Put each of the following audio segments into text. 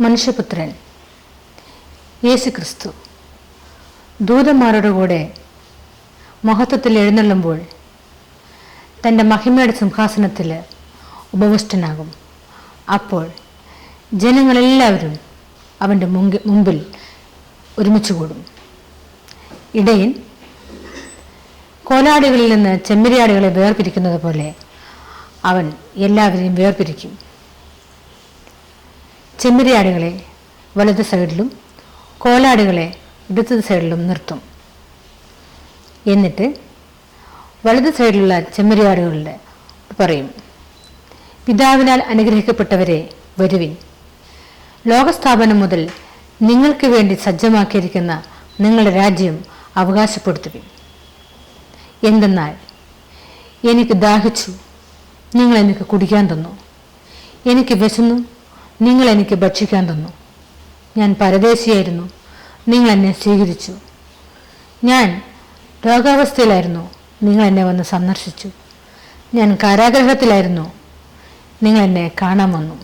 മനുഷ്യപുത്രൻ യേശുക്രിസ്തു ദൂതന്മാരുടെ കൂടെ മഹത്വത്തിൽ എഴുന്നള്ളുമ്പോൾ തൻ്റെ മഹിമയുടെ സിംഹാസനത്തിൽ ഉപവിഷ്ടനാകും. അപ്പോൾ ജനങ്ങളെല്ലാവരും അവൻ്റെ മുമ്പിൽ ഒരുമിച്ച് കൂടും. ഇടയൻ കോലാടികളിൽ നിന്ന് ചെമ്മരിയാടുകളെ വേർപിരിക്കുന്നത് പോലെ അവൻ എല്ലാവരെയും വേർപിരിക്കും. ചെമ്മരിയാടുകളെ വലത് സൈഡിലും കോലാടുകളെ ഇടത് സൈഡിലും നിർത്തും. എന്നിട്ട് വലത് സൈഡിലുള്ള ചെമ്മരിയാടുകളുടെ പറയും, പിതാവിനാൽ അനുഗ്രഹിക്കപ്പെട്ടവരെ വരുവിൻ, ലോകസ്ഥാപനം മുതൽ നിങ്ങൾക്ക് വേണ്ടി സജ്ജമാക്കിയിരിക്കുന്ന നിങ്ങളുടെ രാജ്യം അവകാശപ്പെടുത്തുവിൻ. എന്തെന്നാൽ എനിക്ക് ദാഹിച്ചു, നിങ്ങൾ എനിക്ക് കുടിക്കാൻ തന്നു. എനിക്ക് വിശന്നു, നിങ്ങൾ എനിക്ക് ഭക്ഷിക്കാൻ തന്നു. ഞാൻ പരദേശിയായിരുന്നു, നിങ്ങൾ എന്നെ സ്വീകരിച്ചു. ഞാൻ രോഗാവസ്ഥയിലായിരുന്നു, നിങ്ങൾ എന്നെ വന്ന് സന്ദർശിച്ചു. ഞാൻ കാരാഗ്രഹത്തിലായിരുന്നു, നിങ്ങൾ എന്നെ കാണാൻ വന്നു.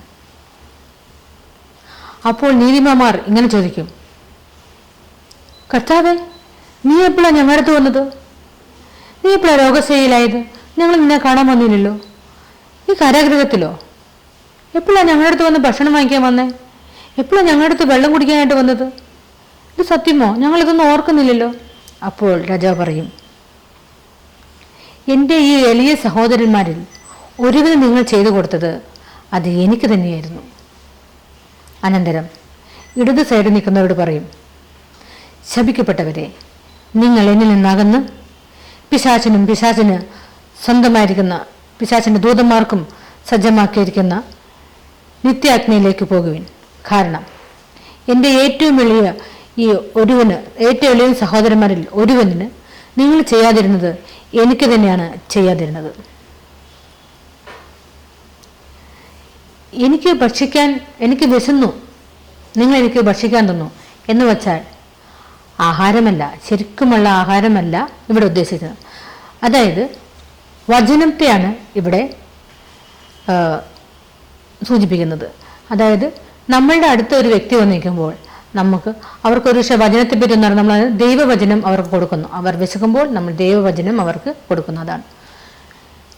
അപ്പോൾ നീതിമാന്മാർ ഇങ്ങനെ ചോദിക്കും, കർത്താവേ, നീ എപ്പോഴാണ് ഞങ്ങളുടെ അടുത്ത് വന്നത്? നീ എപ്പോഴാണ് രോഗശൈലിയിലായത്? ഞങ്ങൾ നിന്നെ കാണാൻ വന്നില്ലല്ലോ. ഈ കാരാഗ്രഹത്തിലോ? എപ്പോഴാണ് ഞങ്ങളുടെ അടുത്ത് വന്ന് ഭക്ഷണം വാങ്ങിക്കാൻ വന്നേ? എപ്പോഴാണ് ഞങ്ങളുടെ അടുത്ത് വെള്ളം കുടിക്കാനായിട്ട് വന്നത്? ഇത് സത്യമോ? ഞങ്ങളിതൊന്നും ഓർക്കുന്നില്ലല്ലോ. അപ്പോൾ രാജാവ് പറയും, എൻ്റെ ഈ എളിയ സഹോദരന്മാരിൽ ഒരുവിന് നിങ്ങൾ ചെയ്തു കൊടുത്തത് അത് എനിക്ക് തന്നെയായിരുന്നു. അനന്തരം ഇടത് സൈഡിൽ നിൽക്കുന്നവരോട് പറയും, ശപിക്കപ്പെട്ടവരെ, നിങ്ങൾ എന്നിൽ നിന്നകന്ന് പിശാചിന് സ്വന്തമായിരിക്കുന്ന പിശാചിൻ്റെ ദൂതന്മാർക്കും സജ്ജമാക്കിയിരിക്കുന്ന നിത്യാഗ്നിയിലേക്ക് പോകുവിൻ. കാരണം എൻ്റെ ഏറ്റവും എളിയ സഹോദരന്മാരിൽ ഒരുവന് നിങ്ങൾ ചെയ്യാതിരുന്നത് എനിക്ക് തന്നെയാണ് ചെയ്യാതിരുന്നത്. എനിക്ക് വിശന്നു, നിങ്ങൾ എനിക്ക് ഭക്ഷിക്കാൻ തന്നു എന്ന് വച്ചാൽ ആഹാരമല്ല, ശരിക്കുമുള്ള ആഹാരമല്ല ഇവിടെ ഉദ്ദേശിക്കുന്നത്. അതായത് വചനത്തെയാണ് ഇവിടെ സൂചിപ്പിക്കുന്നത്. അതായത് നമ്മളുടെ അടുത്ത ഒരു വ്യക്തി വന്ന് നിൽക്കുമ്പോൾ അവർക്കൊരു വചനത്തെപ്പറ്റി എന്ന് പറഞ്ഞാൽ നമ്മൾ ദൈവവചനം അവർക്ക് കൊടുക്കുന്നു. അവർ വിശക്കുമ്പോൾ നമ്മൾ ദൈവവചനം അവർക്ക് കൊടുക്കുന്നതാണ്.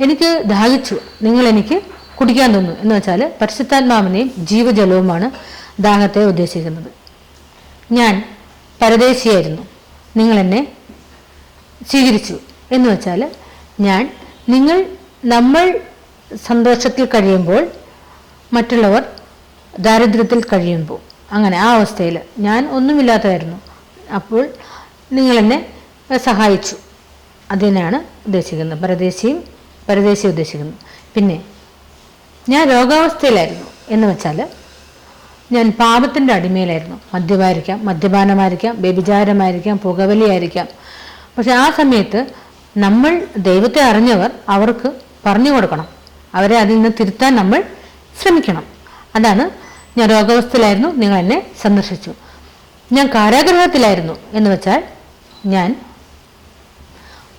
എനിക്ക് ദാഹിച്ചു, നിങ്ങൾ എനിക്ക് കുടിക്കാൻ തന്നു എന്ന് വെച്ചാൽ പരിശുദ്ധാത്മാവിനെയും ജീവജലവുമാണ് ദാഹത്തെ ഉദ്ദേശിക്കുന്നത്. ഞാൻ പരദേശിയായിരുന്നു, നിങ്ങൾ എന്നെ സ്വീകരിച്ചു എന്ന് വെച്ചാൽ നമ്മൾ സന്തോഷത്തിൽ കഴിയുമ്പോൾ മറ്റുള്ളവർ ദാരിദ്ര്യത്തിൽ കഴിയുമ്പോൾ, അങ്ങനെ ആ അവസ്ഥയിൽ ഞാൻ ഒന്നുമില്ലാത്തതായിരുന്നു, അപ്പോൾ നിങ്ങളെന്നെ സഹായിച്ചു. അതിനാണ് ഉദ്ദേശിക്കുന്നത്, പരദേശി ഉദ്ദേശിക്കുന്നത്. പിന്നെ ഞാൻ രോഗാവസ്ഥയിലായിരുന്നു എന്ന് വെച്ചാൽ ഞാൻ പാപത്തിൻ്റെ അടിമയിലായിരുന്നു. മദ്യപാനമായിരിക്കാം, വ്യഭിചാരമായിരിക്കാം, പുകവലിയായിരിക്കാം. പക്ഷെ ആ സമയത്ത് നമ്മൾ ദൈവത്തെ അറിഞ്ഞവർ അവർക്ക് പറഞ്ഞു കൊടുക്കണം, അവരെ അതിൽ നിന്ന് തിരുത്താൻ നമ്മൾ ശ്രമിക്കണം. അതാണ് ഞാൻ രോഗാവസ്ഥയിലായിരുന്നു, നിങ്ങൾ എന്നെ സന്ദർശിച്ചു. ഞാൻ കാരാഗ്രഹത്തിലായിരുന്നു എന്ന് വെച്ചാൽ ഞാൻ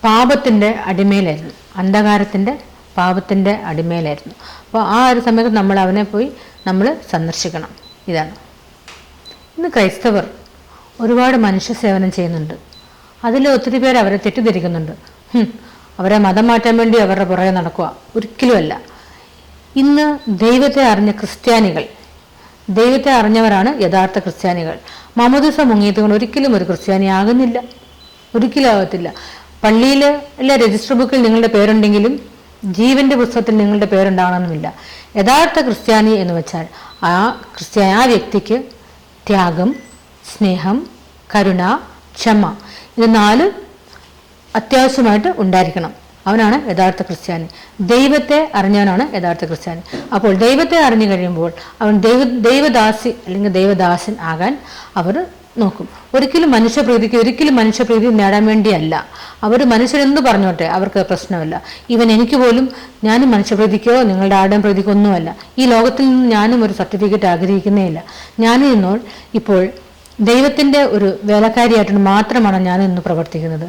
പാപത്തിൻ്റെ അടിമയിലായിരുന്നു, അന്ധകാരത്തിൻ്റെ പാപത്തിൻ്റെ അടിമയിലായിരുന്നു. അപ്പോൾ ആ ഒരു സമയത്ത് നമ്മൾ അവനെ പോയി നമ്മൾ സന്ദർശിക്കണം. ഇതാണ്. ഇന്ന് ക്രൈസ്തവർ ഒരുപാട് മനുഷ്യ സേവനം ചെയ്യുന്നുണ്ട്. അതിൽ ഒത്തിരി പേര് അവരെ തെറ്റിദ്ധരിക്കുന്നുണ്ട്. അവരെ മതം മാറ്റാൻ വേണ്ടി അവരുടെ പുറകെ നടക്കുക. ഒരിക്കലുമല്ല. ഇന്ന് ദൈവത്തെ അറിഞ്ഞ ക്രിസ്ത്യാനികൾ, ദൈവത്തെ അറിഞ്ഞവരാണ് യഥാർത്ഥ ക്രിസ്ത്യാനികൾ. മാമോദീസ മുങ്ങിയതുകൊണ്ട് ഒരിക്കലും ഒരു ക്രിസ്ത്യാനി ആകുന്നില്ല, ഒരിക്കലും ആകത്തില്ല. പള്ളിയിലെ രജിസ്റ്റർ ബുക്കിൽ നിങ്ങളുടെ പേരുണ്ടെങ്കിലും ജീവന്റെ പുസ്തകത്തിൽ നിങ്ങളുടെ പേരുണ്ടാകണമെന്നില്ല. യഥാർത്ഥ ക്രിസ്ത്യാനി എന്ന് വെച്ചാൽ ആ വ്യക്തിക്ക് ത്യാഗം, സ്നേഹം, കരുണ, ക്ഷമ, ഇത് 4 അത്യാവശ്യമായിട്ട് ഉണ്ടായിരിക്കണം. അവനാണ് യഥാർത്ഥ ക്രിസ്ത്യാനി. ദൈവത്തെ അറിഞ്ഞവനാണ് യഥാർത്ഥ ക്രിസ്ത്യാനി. അപ്പോൾ ദൈവത്തെ അറിഞ്ഞു കഴിയുമ്പോൾ അവൻ ദൈവദാസി അല്ലെങ്കിൽ ദൈവദാസൻ ആകാൻ അവർ നോക്കും. ഒരിക്കലും മനുഷ്യപ്രീതി നേടാൻ വേണ്ടിയല്ല. അവർ മനുഷ്യരെന്ത് പറഞ്ഞോട്ടെ, അവർക്ക് പ്രശ്നമല്ല. എനിക്ക് പോലും ഞാനും മനുഷ്യപ്രീതിക്കോ നിങ്ങളുടെ ആരുടെയും പ്രീതിക്കോ ഒന്നുമല്ല. ഈ ലോകത്തിൽ നിന്ന് ഞാനും ഒരു സർട്ടിഫിക്കറ്റ് ആഗ്രഹിക്കുന്നേ ഇല്ല. ഇപ്പോൾ ദൈവത്തിൻ്റെ ഒരു വേലക്കാരിയായിട്ട് മാത്രമാണ് ഞാൻ ഇന്ന് പ്രവർത്തിക്കുന്നത്.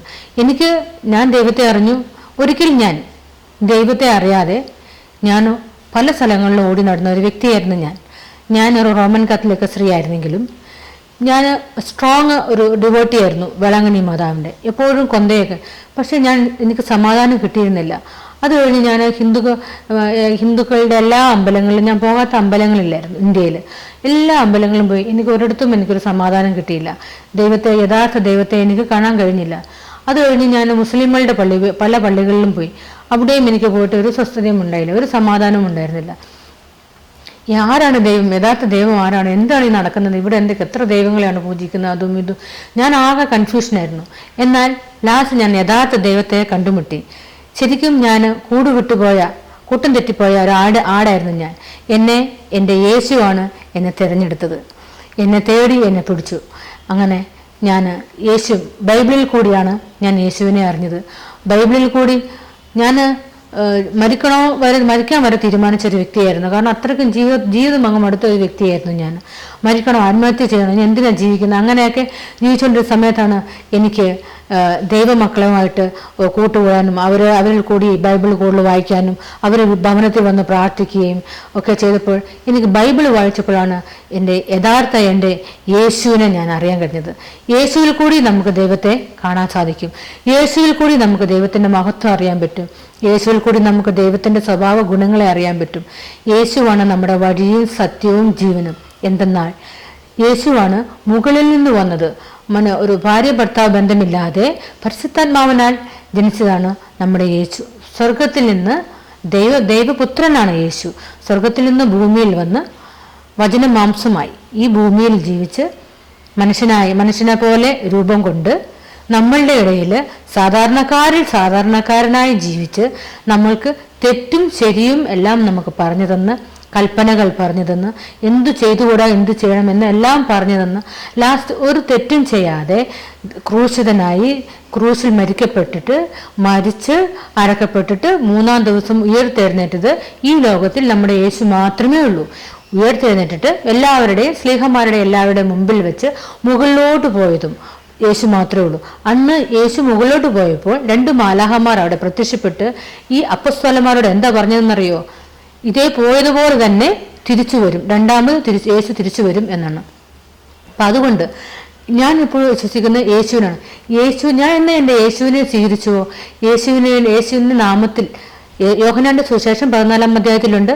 ഞാൻ ദൈവത്തെ അറിഞ്ഞു. ഒരിക്കലും ഞാൻ ദൈവത്തെ അറിയാതെ പല സ്ഥലങ്ങളിലും ഓടി നടന്ന ഒരു വ്യക്തിയായിരുന്നു ഞാൻ. ഞാനൊരു റോമൻ കാത്തലിക് സ്ത്രീ ആയിരുന്നെങ്കിലും ഞാൻ സ്ട്രോങ് ഒരു ഡിവോട്ടി ആയിരുന്നു വേളാങ്കണ്ണി മാതാവിൻ്റെ, എപ്പോഴും കൊന്തയൊക്കെ. പക്ഷേ എനിക്ക് സമാധാനം കിട്ടിയിരുന്നില്ല. അത് കഴിഞ്ഞ് ഞാൻ ഹിന്ദുക്കളുടെ എല്ലാ അമ്പലങ്ങളിലും, ഞാൻ പോകാത്ത അമ്പലങ്ങളില്ലായിരുന്നു ഇന്ത്യയിൽ, എല്ലാ അമ്പലങ്ങളും പോയി. എനിക്കൊരു സമാധാനം കിട്ടിയില്ല. യഥാർത്ഥ ദൈവത്തെ എനിക്ക് കാണാൻ കഴിഞ്ഞില്ല. അത് കഴിഞ്ഞ് ഞാൻ മുസ്ലിങ്ങളുടെ പല പള്ളികളിലും പോയി. അവിടെയും എനിക്ക് പോയിട്ട് ഒരു സ്വസ്ഥതയും ഉണ്ടായില്ല, ഒരു സമാധാനവും ഉണ്ടായിരുന്നില്ല. ആരാണ് ദൈവം? യഥാർത്ഥ ദൈവം ആരാണ്? എന്താണ് ഈ നടക്കുന്നത്? ഇവിടെ എത്ര ദൈവങ്ങളെയാണ് പൂജിക്കുന്നത്? അതും ഇതും ഞാൻ ആകെ കൺഫ്യൂഷനായിരുന്നു. എന്നാൽ ലാസ്റ്റ് ഞാൻ യഥാർത്ഥ ദൈവത്തെ കണ്ടുമുട്ടി. ശരിക്കും ഞാൻ കൂട്ടും തെറ്റിപ്പോയ ഒരു ആടായിരുന്നു ഞാൻ. എൻ്റെ യേശുവാണ് എന്നെ തിരഞ്ഞെടുത്തത്. എന്നെ തേടി എന്നെ പിടിച്ചു. അങ്ങനെ ബൈബിളിൽ കൂടിയാണ് ഞാൻ യേശുവിനെ അറിഞ്ഞത്. ബൈബിളിൽ കൂടി ഞാൻ മരിക്കാൻ വരെ തീരുമാനിച്ചൊരു വ്യക്തിയായിരുന്നു. കാരണം അത്രയ്ക്കും ജീവിതം അങ്ങ് മടുത്ത ഒരു വ്യക്തിയായിരുന്നു ഞാൻ. മരിക്കണോ, ആത്മഹത്യ ചെയ്യണം, ഞാൻ എന്തിനാണ് ജീവിക്കുന്നത്, അങ്ങനെയൊക്കെ ജീവിച്ചുകൊണ്ടിരുന്ന സമയത്താണ് എനിക്ക് ദൈവമക്കളുമായിട്ട് കൂട്ടുകൂടാനും അവരിൽ കൂടി ബൈബിൾ കൂടുതൽ വായിക്കാനും അവർ ഭവനത്തിൽ വന്ന് പ്രാർത്ഥിക്കുകയും ഒക്കെ ചെയ്തപ്പോൾ എനിക്ക് ബൈബിൾ വായിച്ചപ്പോഴാണ് എൻ്റെ യേശുവിനെ ഞാൻ അറിയാൻ കഴിഞ്ഞത്. യേശുവിൽ കൂടി നമുക്ക് ദൈവത്തെ കാണാൻ സാധിക്കും. യേശുവിൽ കൂടി നമുക്ക് ദൈവത്തിൻ്റെ മഹത്വം അറിയാൻ പറ്റും. യേശുവിൽ കൂടി നമുക്ക് ദൈവത്തിൻ്റെ സ്വഭാവ ഗുണങ്ങളെ അറിയാൻ പറ്റും. യേശുവാണ് നമ്മുടെ വഴിയും സത്യവും ജീവനും. എന്തെന്നാൽ യേശുവാണ് മുകളിൽ നിന്ന് വന്നത്. ഒരു ഭാര്യ ഭർത്താവ് ബന്ധമില്ലാതെ പരിശുദ്ധാത്മാവിനാൽ ജനിച്ചതാണ് നമ്മുടെ യേശു. സ്വർഗത്തിൽ നിന്ന് ദൈവപുത്രനാണ് യേശു. സ്വർഗത്തിൽ നിന്ന് ഭൂമിയിൽ വന്ന് വചനമാംസമായി ഈ ഭൂമിയിൽ ജീവിച്ച് മനുഷ്യനെ പോലെ രൂപം കൊണ്ട് നമ്മളുടെ ഇടയിൽ സാധാരണക്കാരനായി ജീവിച്ച് നമ്മൾക്ക് തെറ്റും ശരിയും എല്ലാം നമുക്ക് പറഞ്ഞു തന്ന്, കൽപ്പനകൾ പറഞ്ഞു തന്ന്, എന്തു ചെയ്തുകൂടാ എന്ത് ചെയ്യണം എന്നെല്ലാം പറഞ്ഞു തന്ന് ലാസ്റ്റ് ഒരു തെറ്റും ചെയ്യാതെ ക്രൂശിതനായി ക്രൂശിൽ മരിച്ച് അടക്കപ്പെട്ടിട്ട് 3-ാം ദിവസം ഉയർത്തെഴുന്നേറ്റത് ഈ ലോകത്തിൽ നമ്മുടെ യേശു മാത്രമേ ഉള്ളൂ. ഉയർത്തെഴുന്നേറ്റിട്ട് എല്ലാവരുടെയും മുമ്പിൽ വെച്ച് മുകളിലോട്ട് പോയതും യേശു മാത്രമേ ഉള്ളൂ. അന്ന് യേശു മുകളിലോട്ട് പോയപ്പോൾ 2 മാലാഖമാർ അവിടെ പ്രത്യക്ഷപ്പെട്ട് ഈ അപ്പസ്തോലന്മാരോട് എന്താ പറഞ്ഞതെന്നറിയോ? ഇതേ പോയതുപോലെ തന്നെ തിരിച്ചു വരും, യേശു തിരിച്ചു വരും എന്നാണ്. അപ്പം അതുകൊണ്ട് ഞാൻ ഇപ്പോൾ വിശ്വസിക്കുന്ന യേശുവിനാണ്. ഞാൻ എൻ്റെ യേശുവിനെ സ്വീകരിച്ചുവോ? യേശുവിൻ്റെ നാമത്തിൽ യോഹന്നാന്റെ സുവിശേഷം 14-ാം അധ്യായത്തിലുണ്ട്,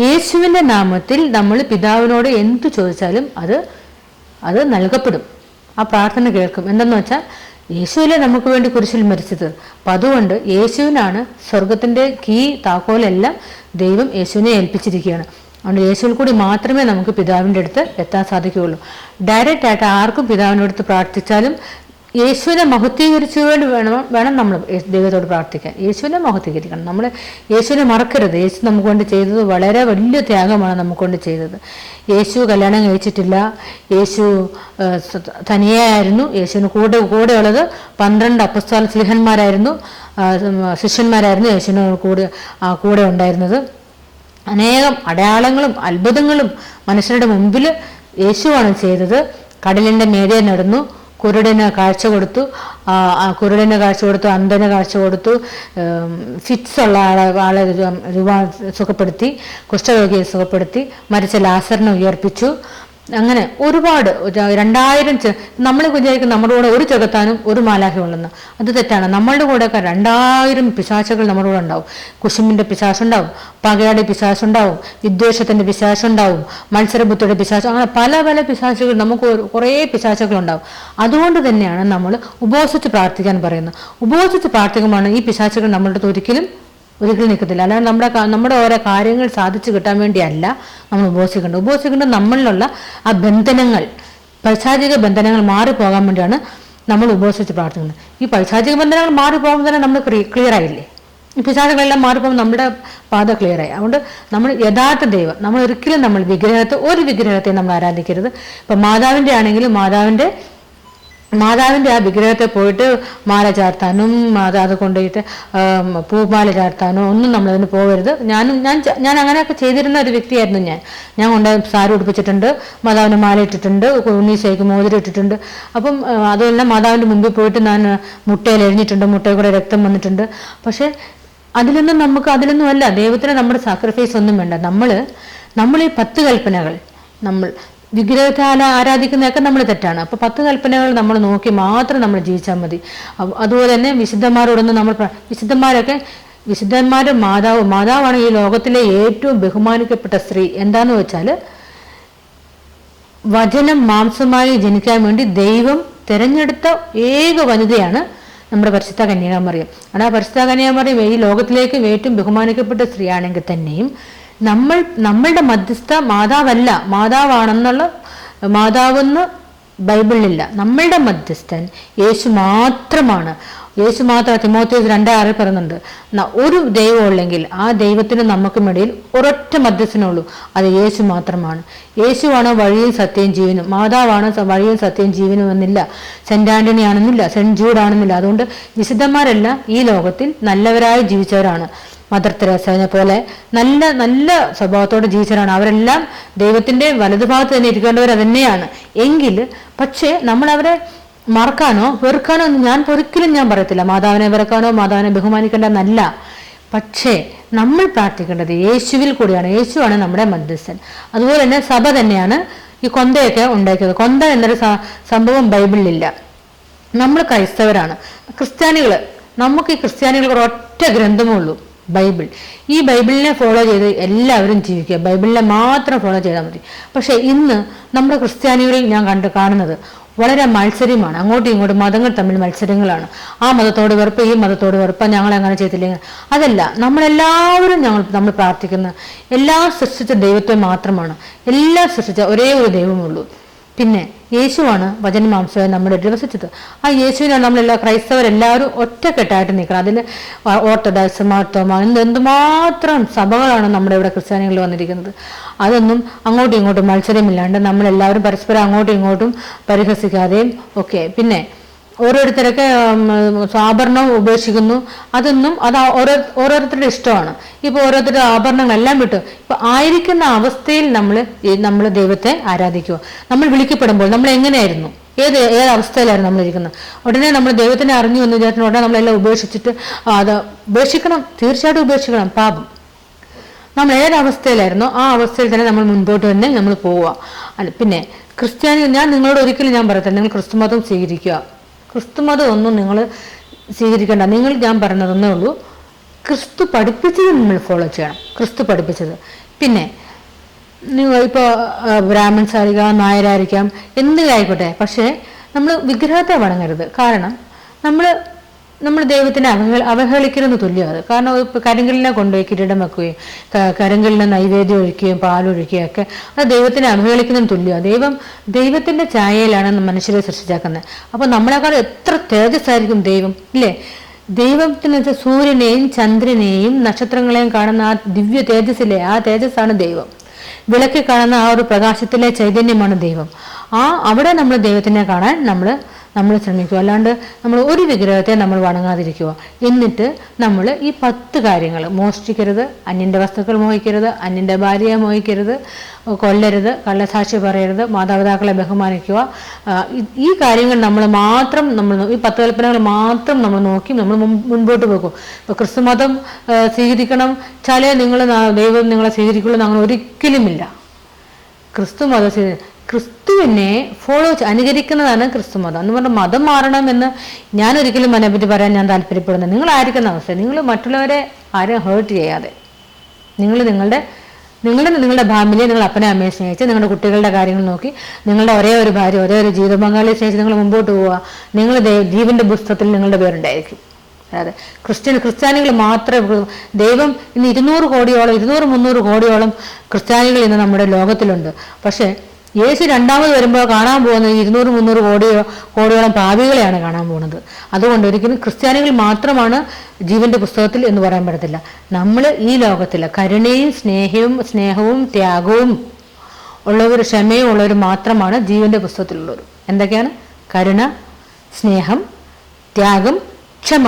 യേശുവിൻ്റെ നാമത്തിൽ നമ്മൾ പിതാവിനോട് എന്തു ചോദിച്ചാലും അത് നൽകപ്പെടും. ആ പ്രാർത്ഥന കേൾക്കും. എന്തെന്ന് വെച്ചാൽ യേശുവിലെ നമുക്ക് വേണ്ടി കുരിശിൽ മരിച്ചത്. അപ്പം അതുകൊണ്ട് യേശുവിനാണ് സ്വർഗത്തിൻ്റെ താക്കോലെല്ലാം ദൈവം യേശുവിനെ ഏൽപ്പിച്ചിരിക്കുകയാണ്. അതുകൊണ്ട് യേശുവിൽ കൂടി മാത്രമേ നമുക്ക് പിതാവിൻ്റെ അടുത്ത് എത്താൻ സാധിക്കുകയുള്ളൂ. ഡയറക്റ്റ് ആയിട്ട് ആർക്കും പിതാവിൻ്റെ അടുത്ത് പ്രാർത്ഥിച്ചാലും യേശുവിനെ മഹത്വീകരിച്ചു വേണം നമ്മൾ ദൈവത്തോട് പ്രാർത്ഥിക്കാൻ. യേശുവിനെ മഹത്വീകരിക്കണം. നമ്മൾ യേശുവിനെ മറക്കരുത്. യേശു നമുക്ക് കൊണ്ട് ചെയ്തത് വളരെ വലിയ ത്യാഗമാണ് നമുക്ക് കൊണ്ട് ചെയ്തത്. യേശു കല്യാണം കഴിച്ചിട്ടില്ല. യേശു തനിയായിരുന്നു. യേശുവിന് കൂടെയുള്ളത് 12 അപ്പസ്തോല ശിഷ്യന്മാരായിരുന്നു യേശുവിന് കൂടെ ഉണ്ടായിരുന്നത്. അനേകം അടയാളങ്ങളും അത്ഭുതങ്ങളും മനുഷ്യരുടെ മുമ്പിൽ യേശുവാണ് ചെയ്തത്. കടലിൻ്റെ മീതെ നടന്നു, കുരുടന് കാഴ്ച കൊടുത്തു, അന്ധന് കാഴ്ച കൊടുത്തു, ഫിറ്റ്സ് ഉള്ള ആളെ സുഖപ്പെടുത്തി, കുഷ്ഠരോഗിയെ സുഖപ്പെടുത്തി, മരിച്ച ലാസറിനെ ഉയർപ്പിച്ചു. അങ്ങനെ ഒരുപാട് 2000 നമ്മൾ വിചാരിക്കും നമ്മുടെ കൂടെ ഒരു ചെകുത്താനും ഒരു മാലാഖയും ഉണ്ടെന്ന്. അത് തെറ്റാണ്. നമ്മളുടെ കൂടെയൊക്കെ 2000 പിശാചുകൾ നമ്മുടെ കൂടെ ഉണ്ടാവും. കുശുമ്പിൻ്റെ പിശാചുണ്ടാവും, പകയുടെ പിശാചുണ്ടാവും, വിദ്വേഷത്തിൻ്റെ പിശാചുണ്ടാവും, മത്സരബുദ്ധിയുടെ പിശാച്, അങ്ങനെ പല പിശാചുകൾ, നമുക്ക് കുറേ പിശാചുകൾ ഉണ്ടാവും. അതുകൊണ്ട് തന്നെയാണ് നമ്മൾ ഉപവസിച്ച് പ്രാർത്ഥിക്കാൻ പറയുന്നത്. ഉപവസിച്ച് പ്രാർത്ഥിക്കുമ്പോഴാണ് ഈ പിശാചുകൾ നമ്മളുടെ ഒരിക്കലും നിൽക്കത്തില്ല. അല്ലാതെ നമ്മുടെ ഓരോ കാര്യങ്ങൾ സാധിച്ചു കിട്ടാൻ വേണ്ടിയല്ല നമ്മൾ ഉപവസിക്കേണ്ടത്. നമ്മളിലുള്ള ആ ബന്ധനങ്ങൾ, പൈശാചിക ബന്ധനങ്ങൾ മാറിപ്പോകാൻ വേണ്ടിയാണ് നമ്മൾ ഉപവസിച്ച് പ്രാർത്ഥിക്കുന്നത്. ഈ പൈശാചിക ബന്ധനങ്ങൾ മാറിപ്പോകുമ്പോൾ തന്നെ നമ്മൾ ക്ലിയർ ആയില്ലേ? ഈ പിശാചുകളെല്ലാം മാറിപ്പോകുമ്പോൾ നമ്മുടെ പാത ക്ലിയർ ആയി. അതുകൊണ്ട് നമ്മൾ യഥാർത്ഥ ദൈവം, നമ്മൾ ഒരിക്കലും ഒരു വിഗ്രഹത്തെ നമ്മൾ ആരാധിക്കരുത്. ഇപ്പം മാതാവിൻ്റെ ആണെങ്കിലും മാതാവിൻ്റെ ആ വിഗ്രഹത്തെ പോയിട്ട് മാല ചാർത്താനും അത് കൊണ്ടുപോയിട്ട് പൂമാല ചാർത്താനോ ഒന്നും നമ്മളതിന് പോകരുത്. ഞാൻ അങ്ങനെയൊക്കെ ചെയ്തിരുന്ന ഒരു വ്യക്തിയായിരുന്നു. ഞാൻ കൊണ്ടുപോയി സാരി ഉടുപ്പിച്ചിട്ടുണ്ട്, മാതാവിന് മാല ഇട്ടിട്ടുണ്ട്, ഉണ്ണീശയ്ക്ക് മോതിരം ഇട്ടിട്ടുണ്ട്. അപ്പം അതെല്ലാം മാതാവിൻ്റെ മുമ്പിൽ പോയിട്ട് ഞാൻ മുട്ടയിൽ എഴിഞ്ഞിട്ടുണ്ട്, മുട്ടയിൽ കൂടെ രക്തം വന്നിട്ടുണ്ട്. പക്ഷേ അതിലൊന്നും അല്ല. ദൈവത്തിന് നമ്മുടെ സാക്രിഫൈസ് ഒന്നും വേണ്ട. നമ്മൾ ഈ 10 കൽപ്പനകൾ നമ്മൾ വിഗ്രഹത്തെ ആരാധിക്കുന്നതൊക്കെ നമ്മൾ തെറ്റാണ്. അപ്പോൾ 10 കൽപ്പനകൾ നമ്മൾ നോക്കി മാത്രം നമ്മൾ ജീവിച്ചാൽ മതി. അതുപോലെ തന്നെ വിശുദ്ധന്മാരോടൊന്നും നമ്മൾ വിശുദ്ധന്മാരുടെ മാതാവാണ് ഈ ലോകത്തിലെ ഏറ്റവും ബഹുമാനിക്കപ്പെട്ട സ്ത്രീ. എന്താന്ന് വെച്ചാൽ വചനം മാംസമായി ജനിക്കാൻ വേണ്ടി ദൈവം തിരഞ്ഞെടുത്ത ഏക വനിതയാണ് നമ്മുടെ പരിശുദ്ധ കന്യകാമറിയം. ആ പരിശുദ്ധ കന്യകാമറിയം ഈ ലോകത്തിലേക്ക് ഏറ്റവും ബഹുമാനിക്കപ്പെട്ട സ്ത്രീയാണെങ്കിൽ തന്നെയും നമ്മളുടെ മധ്യസ്ഥ മാതാവല്ല, മാതാവെന്ന് ബൈബിളിലില്ല. നമ്മളുടെ മധ്യസ്ഥൻ യേശു മാത്രമാണ്. യേശു മാത്രം തിമോഥെയോസ് 2:6 പറയുന്നുണ്ട്, ഒരു ദൈവം ഉള്ളെങ്കിൽ ആ ദൈവത്തിന് നമുക്കുമിടയിൽ ഒരൊറ്റ മധ്യസ്ഥനുള്ളൂ, അത് യേശു മാത്രമാണ്. യേശുവാണ് വഴിയും സത്യവും ജീവനും, മാതാവാണ് വഴിയും സത്യവും ജീവനും എന്നില്ല, സെന്റ് ആന്റണി ആണെന്നില്ല, സെന്റ് ജൂഡ് ആണെന്നില്ല. അതുകൊണ്ട് വിശുദ്ധന്മാരെല്ലാം ഈ ലോകത്തിൽ നല്ലവരായി ജീവിച്ചവരാണ്. മദർ തെരേസയെ പോലെ നല്ല നല്ല സ്വഭാവത്തോടെ ജീവിച്ചവരാണ്. അവരെല്ലാം ദൈവത്തിന്റെ വലതുഭാഗത്ത് തന്നെ ഇരിക്കേണ്ടവർ തന്നെയാണ്. പക്ഷേ നമ്മൾ അവരെ മറക്കാനോ വെറുക്കാനോ ഒരിക്കലും ഞാൻ പറയത്തില്ല. മാതാവിനെ വെറുക്കാനോ മാതാവിനെ ബഹുമാനിക്കേണ്ടെന്നല്ല. പക്ഷേ നമ്മൾ പ്രാർത്ഥിക്കേണ്ടത് യേശുവിൽ കൂടിയാണ്. യേശുവാണ് നമ്മുടെ മധ്യസ്ഥൻ. അതുപോലെ തന്നെ സഭ തന്നെയാണ് ഈ കൊന്തയൊക്കെ ഉണ്ടാക്കിയത്. കൊന്ത എന്നൊരു സംഭവം ബൈബിളിലില്ല. നമ്മൾ ക്രൈസ്തവരാണ്, നമുക്ക് ഈ ക്രിസ്ത്യാനികൾക്ക് ഒരൊറ്റ ഗ്രന്ഥമേ ഉള്ളൂ, ബൈബിൾ. ഈ ബൈബിളിനെ ഫോളോ ചെയ്ത് എല്ലാവരും ജീവിക്കുക, ബൈബിളിനെ മാത്രം ഫോളോ ചെയ്താൽ മതി. പക്ഷെ ഇന്ന് നമ്മുടെ ക്രിസ്ത്യാനികളിൽ ഞാൻ കാണുന്നത് വളരെ മത്സരമാണ്. അങ്ങോട്ടും ഇങ്ങോട്ടും മതങ്ങൾ തമ്മിൽ മത്സരങ്ങളാണ്. ആ മതത്തോട് വെറുപ്പ്, ഈ മതത്തോട് വെറുപ്പ്, ഞങ്ങൾ അങ്ങനെ ചെയ്തില്ലെങ്കിൽ അതല്ല. നമ്മളെല്ലാവരും നമ്മൾ പ്രാർത്ഥിക്കുന്ന എല്ലാം സൃഷ്ടിച്ച ദൈവത്തെ മാത്രമാണ്. എല്ലാം സൃഷ്ടിച്ച ഒരേ ഒരു ദൈവമുള്ളൂ. പിന്നെ യേശുവാണ് വചനമാംസമായി നമ്മുടെ ഇടയിൽ വസിച്ചത്. ആ യേശുവിനാണ് നമ്മളെല്ലാ ക്രൈസ്തവരെല്ലാവരും ഒറ്റക്കെട്ടായിട്ട് നിൽക്കണം. അതിൽ ഓർത്തഡോക്സ്, മാർത്തോമ എന്തുമാത്രം സഭകളാണ് നമ്മുടെ ഇവിടെ ക്രിസ്ത്യാനികളിൽ വന്നിരിക്കുന്നത്. അതൊന്നും അങ്ങോട്ടും ഇങ്ങോട്ടും മത്സരമില്ലാണ്ട് നമ്മളെല്ലാവരും പരസ്പരം അങ്ങോട്ടും ഇങ്ങോട്ടും പരിഹസിക്കാതെയും ഒക്കെ. പിന്നെ ഓരോരുത്തരൊക്കെ ആഭരണം ഉപേക്ഷിക്കുന്നു, അത് ഓരോരുത്തരുടെ ഇഷ്ടമാണ്. ഇപ്പൊ ഓരോരുത്തരുടെ ആഭരണങ്ങളെല്ലാം വിട്ടു ഇപ്പൊ ആയിരിക്കുന്ന അവസ്ഥയിൽ നമ്മൾ ദൈവത്തെ ആരാധിക്കുക. നമ്മൾ വിളിക്കപ്പെടുമ്പോൾ നമ്മൾ എങ്ങനെയായിരുന്നു, ഏത് അവസ്ഥയിലായിരുന്നു നമ്മളിരിക്കുന്നത്? ഉടനെ നമ്മൾ ദൈവത്തിനെ അറിഞ്ഞു എന്ന് വിചാരിച്ചു ഉടനെ നമ്മളെല്ലാം ഉപേക്ഷിച്ചിട്ട് അത് ഉപേക്ഷിക്കണം, തീർച്ചയായിട്ടും ഉപേക്ഷിക്കണം, പാപം. നമ്മൾ ഏതവസ്ഥയിലായിരുന്നോ ആ അവസ്ഥയിൽ തന്നെ നമ്മൾ മുൻപോട്ട് തന്നെ നമ്മൾ പോവുക. പിന്നെ ഞാൻ നിങ്ങളോട് ഒരിക്കലും ഞാൻ പറയത്തില്ല നിങ്ങൾ ക്രിസ്തുമതം സ്വീകരിക്കുക. ക്രിസ്തുമതം ഒന്നും നിങ്ങൾ സ്വീകരിക്കേണ്ട. ഞാൻ പറഞ്ഞതൊന്നേ ഉള്ളൂ, ക്രിസ്തു പഠിപ്പിച്ചത് നമ്മൾ ഫോളോ ചെയ്യണം, ക്രിസ്തു പഠിപ്പിച്ചത്. പിന്നെ നിങ്ങൾ ഇപ്പോൾ ബ്രാഹ്മൺസ് ആയിരിക്കാം, നായരായിരിക്കാം, എന്തിലായിക്കോട്ടെ, പക്ഷേ നമ്മൾ വിഗ്രഹത്തെ വണങ്ങരുത്. കാരണം നമ്മൾ ദൈവത്തിനെ അവഹേളിക്കലെന്ന് തുല്യം അത്. കാരണം ഇപ്പോൾ കരിങ്കല്ലിനെ കൊണ്ടുപോയി കിരീടം വെക്കുകയും കരിങ്കല്ലിന് നൈവേദ്യം ഒഴിക്കുകയും പാലൊഴിക്കുകയും ഒക്കെ അത് ദൈവത്തിനെ അവഹേളിക്കുന്നതിന് തുല്യമാണ്. ദൈവത്തിന്റെ ഛായയിലാണ് മനുഷ്യരെ സൃഷ്ടിച്ചാക്കുന്നത്. അപ്പോൾ നമ്മളെക്കാൾ എത്ര തേജസ്സായിരിക്കും ദൈവം, ഇല്ലേ? ദൈവത്തിന് വെച്ചാൽ സൂര്യനെയും ചന്ദ്രനെയും നക്ഷത്രങ്ങളെയും കാണുന്ന ആ ദിവ്യ തേജസ്സിലെ ആ തേജസ്സാണ് ദൈവം. വിളക്കി കാണുന്ന ആ ഒരു പ്രകാശത്തിലെ ചൈതന്യമാണ് ദൈവം. അവിടെ നമ്മൾ ദൈവത്തിനെ കാണാൻ നമ്മൾ ശ്രമിക്കുക. അല്ലാണ്ട് നമ്മൾ ഒരു വിഗ്രഹത്തെ നമ്മൾ വണങ്ങാതിരിക്കുക. എന്നിട്ട് നമ്മൾ ഈ 10 കാര്യങ്ങൾ മോഷ്ടിക്കരുത്, അന്യൻ്റെ വസ്തുക്കൾ മോഹിക്കരുത്, അന്യൻ്റെ ഭാര്യയെ മോഹിക്കരുത്, കൊല്ലരുത്, കള്ളസാക്ഷി പറയരുത്, മാതാപിതാക്കളെ ബഹുമാനിക്കുക. ഈ കാര്യങ്ങൾ നമ്മൾ ഈ 10 കൽപ്പനകൾ മാത്രം നമ്മൾ നോക്കി നമ്മൾ മുൻപോട്ട് പോകും. ഇപ്പോൾ ക്രിസ്തുമതം സ്വീകരിക്കണം ചാലേ ദൈവം നിങ്ങളെ സ്വീകരിക്കുള്ളൂ അങ്ങനെ ഒരിക്കലുമില്ല. ക്രിസ്തുവിനെ അനുകരിക്കുന്നതാണ് ക്രിസ്തുമതം എന്ന് പറഞ്ഞാൽ മതം മാറണമെന്ന് ഞാൻ ഒരിക്കലും അതിനെപ്പറ്റി പറയാൻ ഞാൻ താല്പര്യപ്പെടുന്നത്. നിങ്ങളായിരിക്കുന്ന അവസ്ഥ, നിങ്ങൾ മറ്റുള്ളവരെ ആരും ഹേർട്ട് ചെയ്യാതെ നിങ്ങളുടെ ഫാമിലിയെ, നിങ്ങൾ അപ്പനെ അമ്മയെ സ്നേഹിച്ച് നിങ്ങളുടെ കുട്ടികളുടെ കാര്യങ്ങൾ നോക്കി നിങ്ങളുടെ ഒരേ ഒരു ഭാര്യ, ഒരേ ഒരു ജീവിത പങ്കാളിയെ സ്നേഹിച്ച് നിങ്ങൾ മുമ്പോട്ട് പോവുക. നിങ്ങൾ ജീവന്റെ പുസ്തകത്തിൽ നിങ്ങളുടെ പേരുണ്ടായിരിക്കും. അതെ, ക്രിസ്ത്യാനികൾ മാത്രമേ ദൈവം ഇന്ന് 200-300 കോടിയോളം ക്രിസ്ത്യാനികൾ ഇന്ന് നമ്മുടെ ലോകത്തിലുണ്ട്. പക്ഷെ യേശു രണ്ടാമത് വരുമ്പോൾ കാണാൻ പോകുന്നത് 200-300 കോടിയോളം പാപികളെയാണ് കാണാൻ പോകുന്നത്. അതുകൊണ്ട് ഒരിക്കലും ക്രിസ്ത്യാനികൾ മാത്രമാണ് ജീവന്റെ പുസ്തകത്തിൽ എന്ന് പറയാൻ പറ്റത്തില്ല. നമ്മൾ ഈ ലോകത്തിൽ കരുണയും സ്നേഹവും ത്യാഗവും ഉള്ളവർ, ക്ഷമയും ഉള്ളവർ മാത്രമാണ് ജീവന്റെ പുസ്തകത്തിലുള്ളവർ. എന്തൊക്കെയാണ്? കരുണ, സ്നേഹം, ത്യാഗം, ക്ഷമ.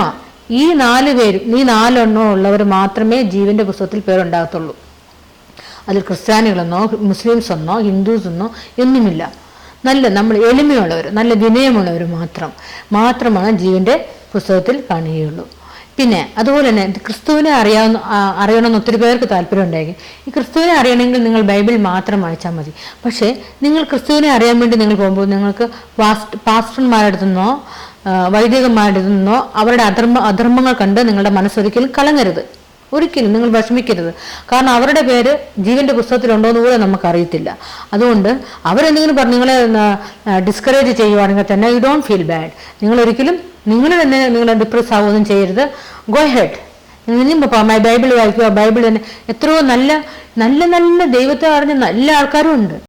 ഈ 4 ഉള്ളവർ മാത്രമേ ജീവന്റെ പുസ്തകത്തിൽ പേരുണ്ടാകത്തുള്ളൂ. അതിൽ ക്രിസ്ത്യാനികളെന്നോ മുസ്ലിംസ് എന്നോ ഹിന്ദുസ് എന്നോ ഒന്നുമില്ല. നമ്മൾ എളിമയുള്ളവർ, നല്ല വിനയമുള്ളവർ മാത്രമാണ് ജീവന്റെ പുസ്തകത്തിൽ കാണുകയുള്ളൂ. പിന്നെ അതുപോലെ തന്നെ ക്രിസ്തുവിനെ അറിയണമെന്ന് ഒത്തിരി പേർക്ക് താല്പര്യം ഉണ്ടായിരിക്കും. ഈ ക്രിസ്തുവിനെ അറിയണമെങ്കിൽ നിങ്ങൾ ബൈബിൾ മാത്രം വായിച്ചാൽ മതി. പക്ഷേ നിങ്ങൾ ക്രിസ്തുവിനെ അറിയാൻ വേണ്ടി നിങ്ങൾ പോകുമ്പോൾ നിങ്ങൾക്ക് പാസ്റ്റർമാരുടെ അടുത്തു നിന്നോ വൈദികന്മാരുടെ നിന്നോ അവരുടെ അധർമ്മങ്ങൾ കണ്ട് നിങ്ങളുടെ മനസ്സൊരിക്കലും കലങ്ങരുത്. ഒരിക്കലും നിങ്ങൾ വിഷമിക്കരുത്. കാരണം അവരുടെ പേര് ജീവന്റെ പുസ്തകത്തിലുണ്ടോ എന്ന് കൂടെ നമുക്കറിയത്തില്ല. അതുകൊണ്ട് അവരെന്തെങ്കിലും പറഞ്ഞ് നിങ്ങളെ ഡിസ്കറേജ് ചെയ്യുവാണെങ്കിൽ തന്നെ യു ഡോണ്ട് ഫീൽ ബാഡ്. നിങ്ങളൊരിക്കലും നിങ്ങൾ തന്നെ നിങ്ങളെ ഡിപ്രസ് ആവുകയൊന്നും ചെയ്യരുത്. Go head. ഇനിയും ബൈബിൾ വായിക്കുക. ബൈബിൾ തന്നെ എത്രയോ നല്ല നല്ല നല്ല ദൈവത്തെ അറിഞ്ഞ നല്ല ആൾക്കാരും ഉണ്ട്.